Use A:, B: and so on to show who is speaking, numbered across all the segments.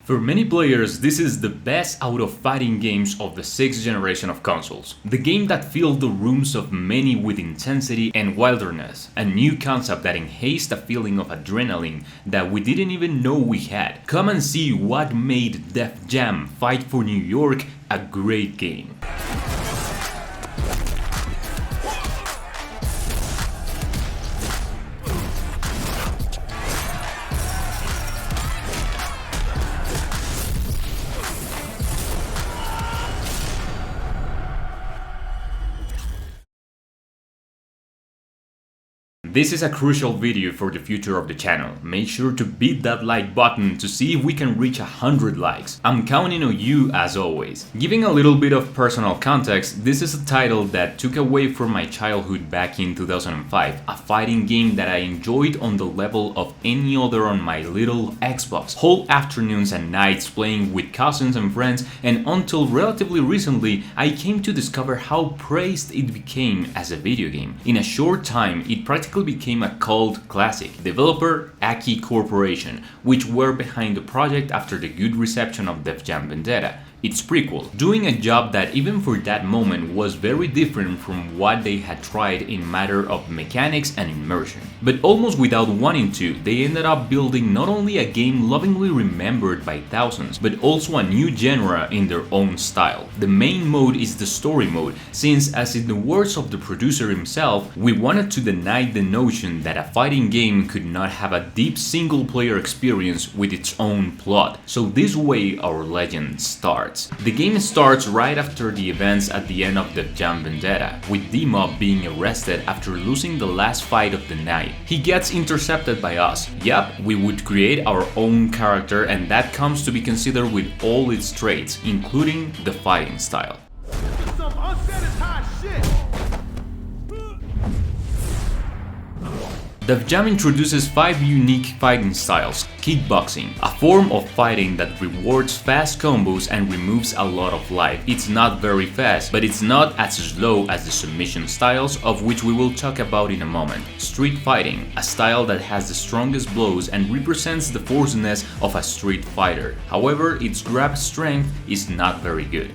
A: For many players, this is the best out of fighting games of the 6th generation of consoles. The game that filled the rooms of many with intensity and wilderness, a new concept that enhanced a feeling of adrenaline that we didn't even know we had. Come and see what made Def Jam Fight for New York a great game. This is a crucial video for the future of the channel. Make sure to beat that like button to see if we can reach 100 likes. I'm counting on you as always. Giving a little bit of personal context, this is a title that took away from my childhood back in 2005, a fighting game that I enjoyed on the level of any other on my little Xbox. Whole afternoons and nights playing with cousins and friends, and until relatively recently I came to discover how praised it became as a video game. In a short time, it practically became a cult classic. Developer Aki Corporation, which were behind the project after the good reception of Def Jam Vendetta, its prequel, doing a job that even for that moment was very different from what they had tried in matter of mechanics and immersion. But almost without wanting to, they ended up building not only a game lovingly remembered by thousands, but also a new genre in their own style. The main mode is the story mode, since as in the words of the producer himself, we wanted to deny the notion that a fighting game could not have a deep single player experience with its own plot. So this way our legend starts. The game starts right after the events at the end of Def Jam Vendetta, with D-Mob being arrested after losing the last fight of the night. He gets intercepted by us. Yep, we would create our own character, and that comes to be considered with all its traits, including the fighting style.
B: Some unsanitized shit.
A: Def Jam introduces 5 unique fighting styles. Kickboxing, a form of fighting that rewards fast combos and removes a lot of life. It's not very fast, but it's not as slow as the submission styles, of which we will talk about in a moment. Street fighting, a style that has the strongest blows and represents the forcefulness of a street fighter. However, its grab strength is not very good.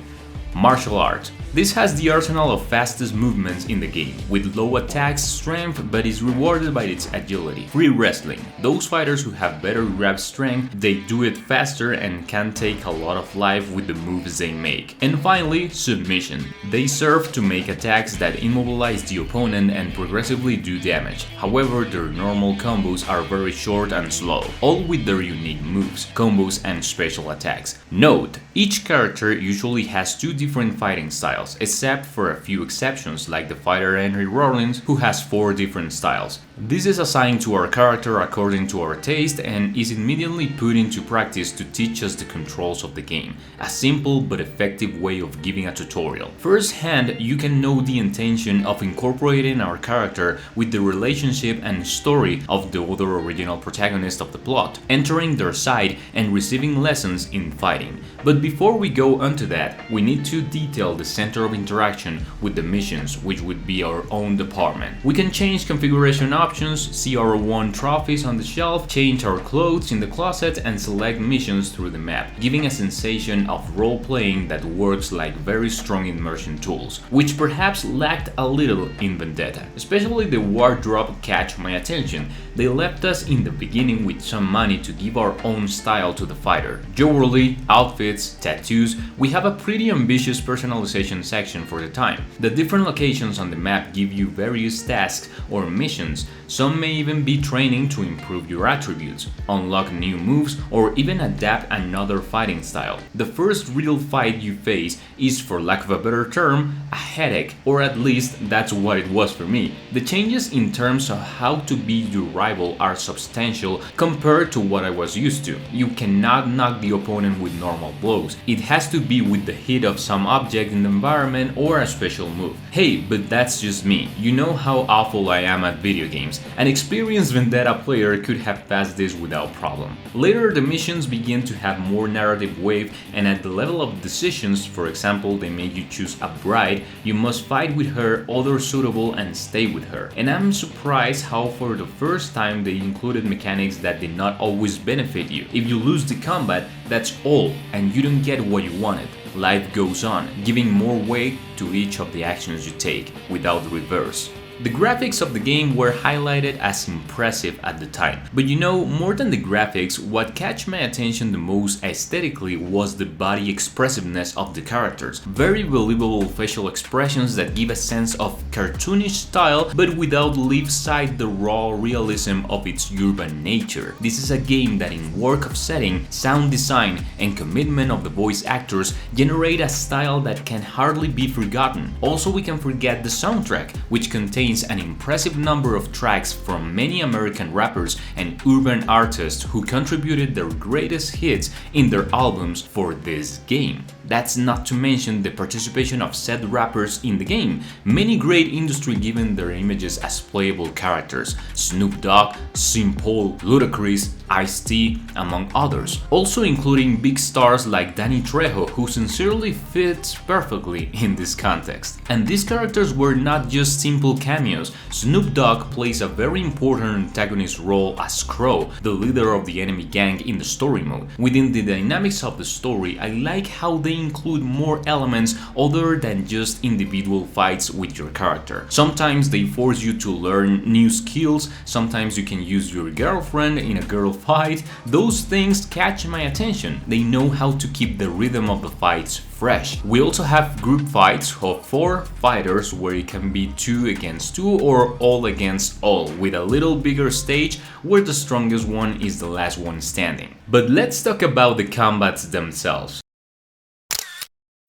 A: Martial arts. This has the arsenal of fastest movements in the game, with low attack strength but is rewarded by its agility. Free wrestling. Those fighters who have better grab strength, they do it faster and can take a lot of life with the moves they make. And finally, submission. They serve to make attacks that immobilize the opponent and progressively do damage. However, their normal combos are very short and slow, all with their unique moves, combos and special attacks. Note, each character usually has 2 different fighting styles, except for a few exceptions like the fighter Henry Rollins, who has 4 different styles. This is assigned to our character according to our taste and is immediately put into practice to teach us the controls of the game, a simple but effective way of giving a tutorial. Firsthand, you can know the intention of incorporating our character with the relationship and story of the other original protagonist of the plot, entering their side and receiving lessons in fighting. But before we go on to that, we need to detail the center of interaction with the missions, which would be our own department. We can change configuration options, see our won trophies on the shelf, change our clothes in the closet, and select missions through the map, giving a sensation of role-playing that works like very strong immersion tools, which perhaps lacked a little in Vendetta. Especially the wardrobe catch my attention. They left us in the beginning with some money to give our own style to the fighter. Jewelry, outfits, tattoos, we have a pretty ambitious personalization section for the time. The different locations on the map give you various tasks or missions. Some may even be training to improve your attributes, unlock new moves, or even adapt another fighting style. The first real fight you face is, for lack of a better term, a headache, or at least that's what it was for me. The changes in terms of how to beat your rival are substantial compared to what I was used to. You cannot knock the opponent with normal blows. It has to be with the hit of some object in the environment or a special move. Hey, but that's just me. You know how awful I am at video games. An experienced Vendetta player could have passed this without problem. Later, the missions begin to have more narrative weight, and at the level of decisions, for example, they make you choose a bride, you must fight with her, others suitable, and stay with her. And I'm surprised how for the first time they included mechanics that did not always benefit you. If you lose the combat, that's all, and you don't get what you wanted. Life goes on, giving more weight to each of the actions you take, without the reverse. The graphics of the game were highlighted as impressive at the time, but you know, more than the graphics, what catch my attention the most aesthetically was the body expressiveness of the characters. Very believable facial expressions that give a sense of cartoonish style, but without leave aside the raw realism of its urban nature. This is a game that in work of setting, sound design, and commitment of the voice actors generate a style that can hardly be forgotten. Also, we can forget the soundtrack, which contains an impressive number of tracks from many American rappers and urban artists who contributed their greatest hits in their albums for this game. That's not to mention the participation of said rappers in the game, many great industry given their images as playable characters, Snoop Dogg, Simple, Ludacris, Ice-T, among others. Also including big stars like Danny Trejo, who sincerely fits perfectly in this context. And these characters were not just simple cameos. Snoop Dogg plays a very important antagonist role as Crow, the leader of the enemy gang in the story mode. Within the dynamics of the story, I like how they include more elements other than just individual fights with your character. Sometimes they force you to learn new skills, sometimes you can use your girlfriend in a girl fight. Those things catch my attention. They know how to keep the rhythm of the fights fresh. We also have group fights of 4 fighters where it can be 2 against 2 or all against all, with a little bigger stage where the strongest one is the last one standing. But let's talk about the combats themselves.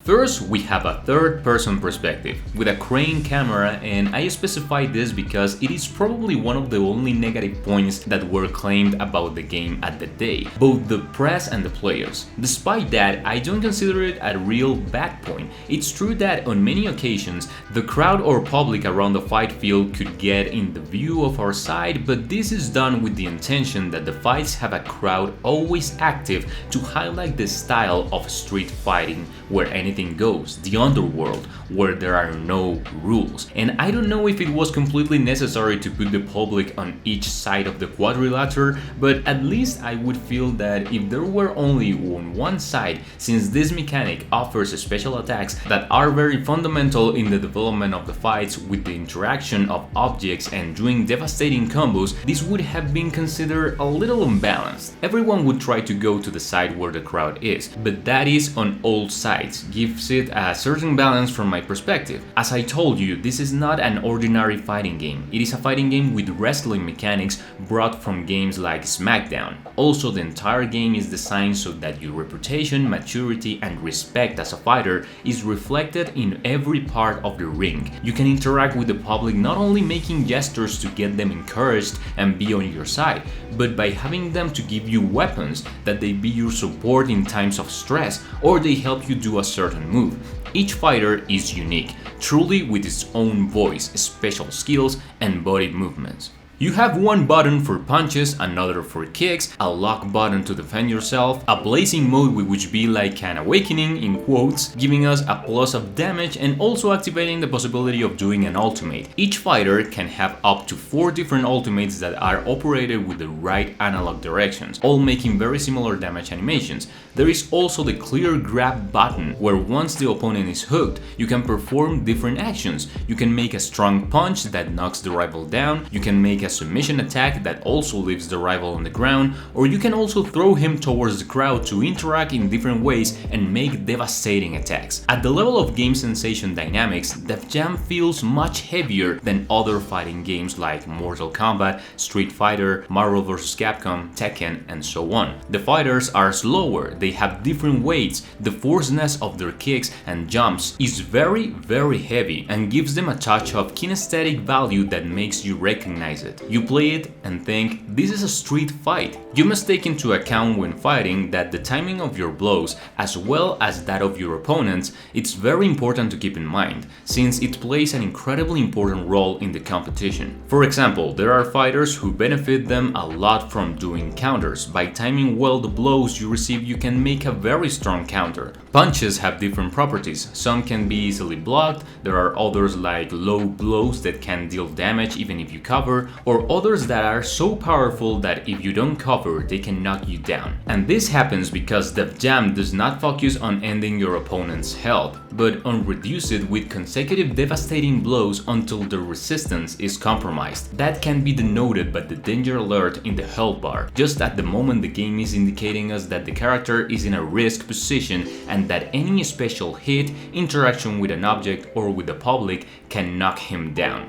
A: First, we have a third-person perspective with a crane camera, and I specify this because it is probably one of the only negative points that were claimed about the game at the day, both the press and the players. Despite that, I don't consider it a real bad point. It's true that on many occasions, the crowd or public around the fight field could get in the view of our side, but this is done with the intention that the fights have a crowd always active to highlight the style of street fighting where anything goes, the underworld, where there are no rules. And I don't know if it was completely necessary to put the public on each side of the quadrilateral, but at least I would feel that if there were only on one side, since this mechanic offers special attacks that are very fundamental in the development of the fights with the interaction of objects and doing devastating combos, this would have been considered a little unbalanced. Everyone would try to go to the side where the crowd is, but that is on all sides, gives it a certain balance from my perspective. As I told you, this is not an ordinary fighting game. It is a fighting game with wrestling mechanics brought from games like SmackDown. Also, the entire game is designed so that your reputation, maturity, and respect as a fighter is reflected in every part of the ring. You can interact with the public not only making gestures to get them encouraged and be on your side, but by having them to give you weapons, that they be your support in times of stress, or they help you do a certain move. Each fighter is unique, truly with its own voice, special skills, and body movements. You have one button for punches, another for kicks, a lock button to defend yourself, a blazing mode which be like an awakening in quotes, giving us a plus of damage and also activating the possibility of doing an ultimate. Each fighter can have up to 4 different ultimates that are operated with the right analog directions, all making very similar damage animations. There is also the clear grab button, where once the opponent is hooked, you can perform different actions. You can make a strong punch that knocks the rival down, you can make a submission attack that also leaves the rival on the ground, or you can also throw him towards the crowd to interact in different ways and make devastating attacks. At the level of game sensation dynamics, Def Jam feels much heavier than other fighting games like Mortal Kombat, Street Fighter, Marvel vs. Capcom, Tekken, and so on. The fighters are slower, they have different weights, the forceness of their kicks and jumps is very heavy and gives them a touch of kinesthetic value that makes you recognize it. You play it and think, this is a street fight. You must take into account when fighting that the timing of your blows, as well as that of your opponents, it's very important to keep in mind, since it plays an incredibly important role in the competition. For example, there are fighters who benefit them a lot from doing counters. By timing well the blows you receive, you can make a very strong counter. Punches have different properties. Some can be easily blocked, there are others like low blows that can deal damage even if you cover, or others that are so powerful that if you don't cover, they can knock you down. And this happens because Def Jam does not focus on ending your opponent's health, but on reduce it with consecutive devastating blows until the resistance is compromised. That can be denoted by the danger alert in the health bar, just at the moment the game is indicating us that the character is in a risk position and that any special hit, interaction with an object or with the public can knock him down.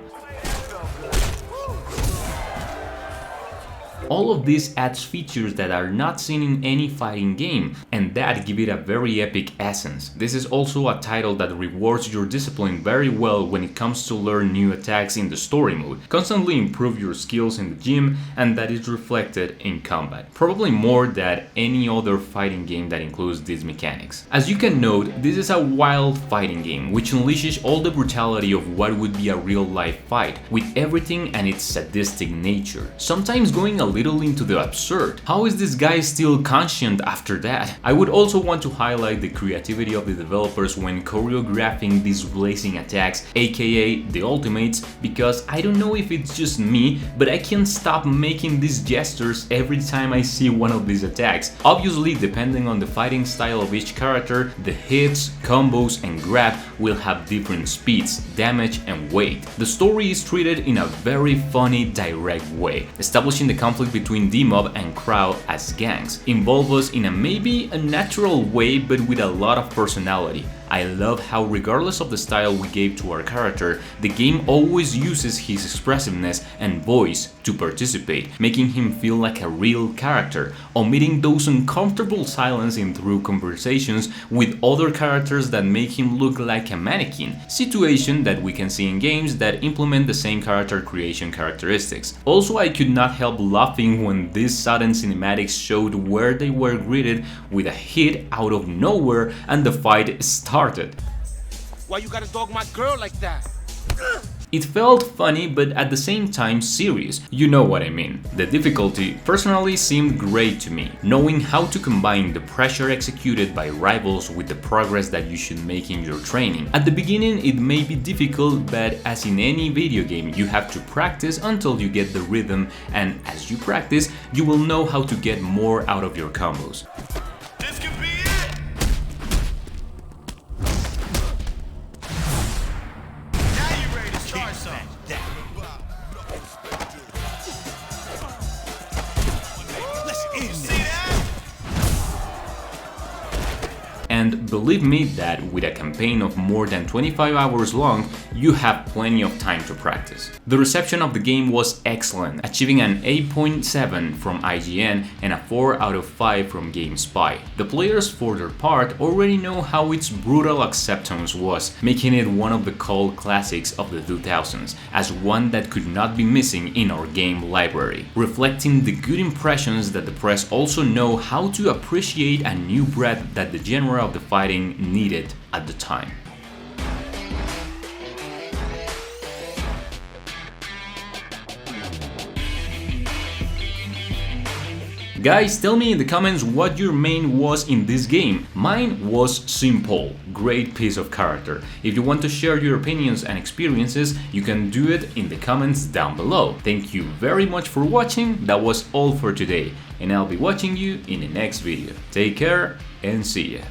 A: All of this adds features that are not seen in any fighting game, and that give it a very epic essence. This is also a title that rewards your discipline very well when it comes to learn new attacks in the story mode, constantly improve your skills in the gym, and that is reflected in combat. Probably more than any other fighting game that includes these mechanics. As you can note, this is a wild fighting game, which unleashes all the brutality of what would be a real-life fight, with everything and its sadistic nature, sometimes going a little into the absurd. How is this guy still conscient after that? I would also want to highlight the creativity of the developers when choreographing these blazing attacks, aka the ultimates, because I don't know if it's just me, but I can't stop making these gestures every time I see one of these attacks. Obviously, depending on the fighting style of each character, the hits, combos, and grab will have different speeds, damage, and weight. The story is treated in a very funny, direct way, establishing the conflict between D-Mob and Crow as gangs, involve us in a maybe unnatural way but with a lot of personality. I love how regardless of the style we gave to our character, the game always uses his expressiveness and voice to participate, making him feel like a real character, omitting those uncomfortable silencing through conversations with other characters that make him look like a mannequin, situation that we can see in games that implement the same character creation characteristics. Also, I could not help laughing when these sudden cinematics showed where they were greeted with a hit out of nowhere and the fight started.
C: Why you gotta dog my girl like that?
A: It felt funny but at the same time serious, you know what I mean. The difficulty personally seemed great to me, knowing how to combine the pressure executed by rivals with the progress that you should make in your training. At the beginning it may be difficult, but as in any video game you have to practice until you get the rhythm, and as you practice you will know how to get more out of your combos.
B: This could be it. Now you ready to start something. See that?
A: And believe me that with a campaign of more than 25 hours long, you have plenty of time to practice. The reception of the game was excellent, achieving an 8.7 from IGN and a 4 out of 5 from GameSpy. The players, for their part, already know how its brutal acceptance was, making it one of the cult classics of the 2000s, as one that could not be missing in our game library, reflecting the good impressions that the press also know how to appreciate a new breadth that the genre of the fighting needed at the time. Guys, tell me in the comments what your main was in this game. Mine was simple, great piece of character. If you want to share your opinions and experiences, you can do it in the comments down below. Thank you very much for watching, that was all for today, and I'll be watching you in the next video. Take care and see ya.